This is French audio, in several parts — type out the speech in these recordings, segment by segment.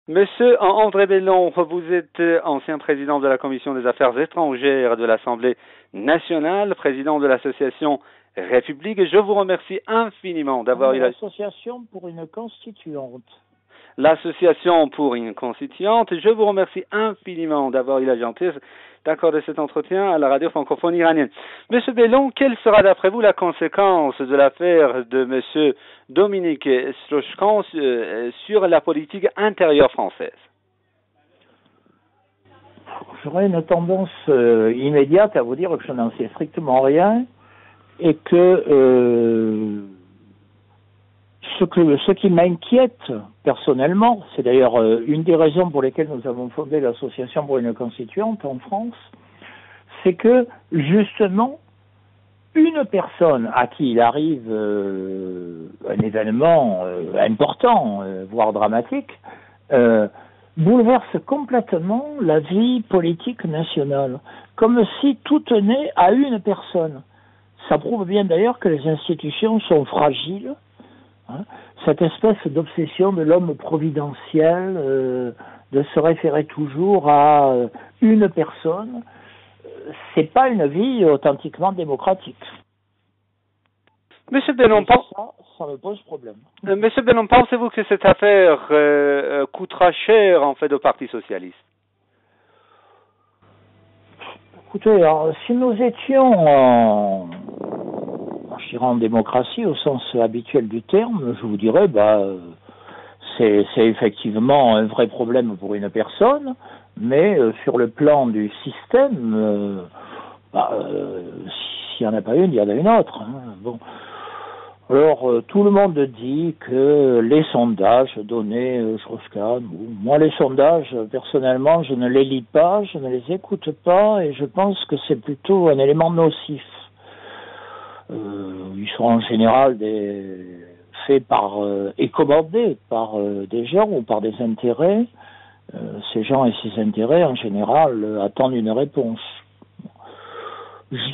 Monsieur André Bellon, vous êtes ancien président de la Commission des Affaires étrangères de l'Assemblée nationale, président de l'association République. Je vous remercie infiniment d'avoir eu l'association pour une constituante. L'association pour une constituante. Je vous remercie infiniment d'avoir eu la gentillesse d'accorder cet entretien à la radio francophone iranienne. Monsieur Bellon, quelle sera d'après vous la conséquence de l'affaire de Monsieur Dominique Strauss-Kahn sur la politique intérieure française? J'aurais une tendance immédiate à vous dire que je n'en sais strictement rien et que ce qui m'inquiète personnellement, c'est d'ailleurs une des raisons pour lesquelles nous avons fondé l'association pour une constituante en France, c'est que justement une personne à qui il arrive un événement important, voire dramatique, bouleverse complètement la vie politique nationale, comme si tout tenait à une personne. Ça prouve bien d'ailleurs que les institutions sont fragiles. Cette espèce d'obsession de l'homme providentiel, de se référer toujours à une personne, c'est pas une vie authentiquement démocratique. Monsieur Bellon, ça me pose problème. Monsieur Bellon, pensez-vous que cette affaire coûtera cher en fait au Parti socialiste? Écoutez, alors, si nous étions en démocratie au sens habituel du terme, je vous dirais, c'est effectivement un vrai problème pour une personne, mais sur le plan du système, s'il n'y en a pas une, il y en a une autre. Bon. Alors, tout le monde dit que les sondages donnaient Strauss-Kahn. Moi, les sondages, personnellement, je ne les lis pas, je ne les écoute pas, et je pense que c'est plutôt un élément nocif. Ils sont en général faits et commandés par des gens ou par des intérêts. Ces gens et ces intérêts, en général, attendent une réponse.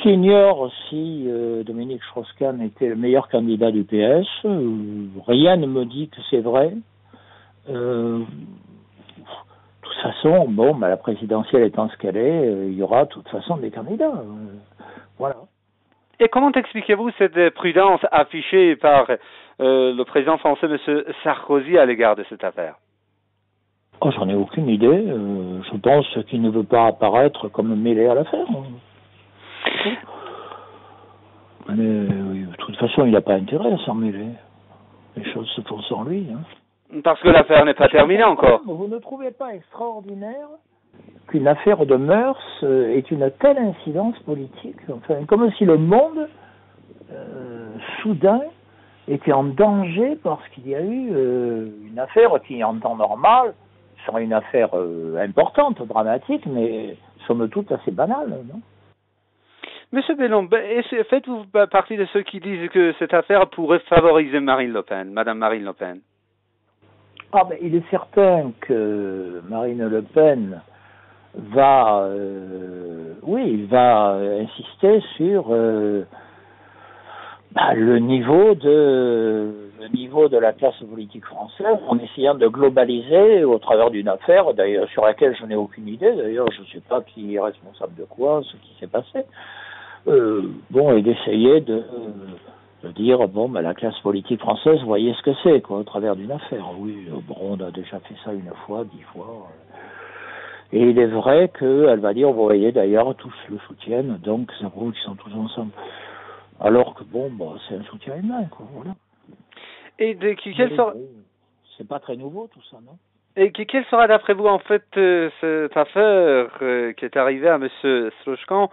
J'ignore si Dominique Strauss-Kahn était le meilleur candidat du PS. Rien ne me dit que c'est vrai. De toute façon, la présidentielle étant ce qu'elle est, il y aura de toute façon des candidats. Voilà. Et comment expliquez-vous cette prudence affichée par le président français, M. Sarkozy, à l'égard de cette affaire? J'en ai aucune idée. Je pense qu'il ne veut pas apparaître comme mêlé à l'affaire. Mais de toute façon, il n'a pas intérêt à s'en mêler. Les choses se font sans lui. Parce que l'affaire n'est pas terminée encore. Vous ne trouvez pas extraordinaire qu'une affaire de mœurs ait une telle incidence politique, enfin, comme si le monde, soudain, était en danger parce qu'il y a eu une affaire qui, en temps normal, serait une affaire importante, dramatique, mais somme toute assez banale, non? Monsieur Bellon, faites-vous partie de ceux qui disent que cette affaire pourrait favoriser Marine Le Pen, Madame Marine Le Pen? Il est certain que Marine Le Pen va insister sur le niveau de la classe politique française en essayant de globaliser au travers d'une affaire d'ailleurs sur laquelle je n'ai aucune idée. D'ailleurs, je ne sais pas qui est responsable de quoi, ce qui s'est passé. Et d'essayer de dire la classe politique française, voyez ce que c'est au travers d'une affaire. Oui, on a déjà fait ça 1 fois, 10 fois. Et il est vrai qu'elle va dire, vous voyez d'ailleurs, tous le soutiennent, donc ça prouve qu'ils sont tous ensemble. Alors que c'est un soutien humain, voilà. Et c'est pas très nouveau tout ça, non? Et quelle sera d'après vous en fait cette affaire qui est arrivée à Monsieur Strauss-Kahn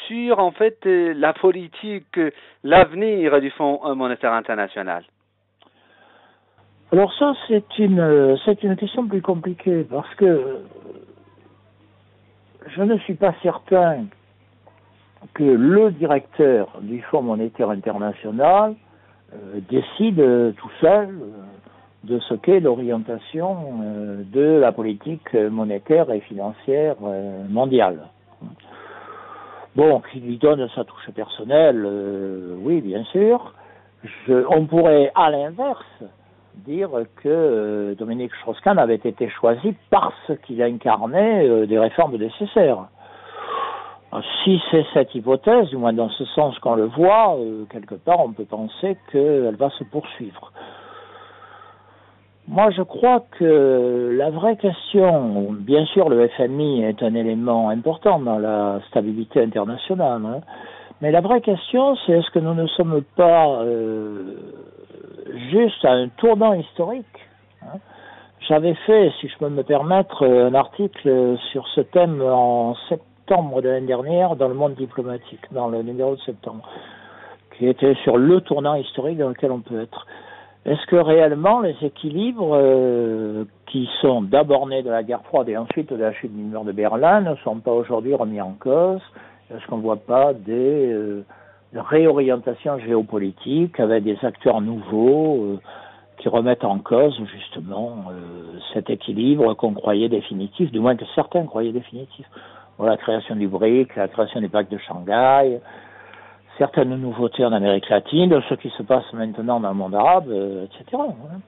sur en fait la politique, l'avenir du Fonds monétaire international? Alors ça, c'est une question plus compliquée parce que je ne suis pas certain que le directeur du Fonds monétaire international décide tout seul de ce qu'est l'orientation de la politique monétaire et financière mondiale. Qu'il lui donne sa touche personnelle, oui, bien sûr. On pourrait, à l'inverse, dire que Dominique Strauss-Kahn avait été choisi parce qu'il incarnait des réformes nécessaires. Si c'est cette hypothèse, du moins dans ce sens qu'on le voit, quelque part on peut penser qu'elle va se poursuivre. Moi je crois que la vraie question, bien sûr le FMI est un élément important dans la stabilité internationale, hein, mais la vraie question c'est est-ce que nous ne sommes pas juste à un tournant historique, hein. J'avais fait, si je peux me permettre, un article sur ce thème en septembre de l'année dernière dans le Monde diplomatique, dans le numéro de septembre, qui était sur le tournant historique dans lequel on peut être. Est-ce que réellement les équilibres qui sont d'abord nés de la guerre froide et ensuite de la chute du mur de Berlin ne sont pas aujourd'hui remis en cause? Est-ce qu'on ne voit pas des réorientations géopolitiques avec des acteurs nouveaux qui remettent en cause justement cet équilibre qu'on croyait définitif, du moins que certains croyaient définitif? Voilà, la création du BRIC, la création du pacte de Shanghai, certaines nouveautés en Amérique latine, ce qui se passe maintenant dans le monde arabe, etc. Voilà.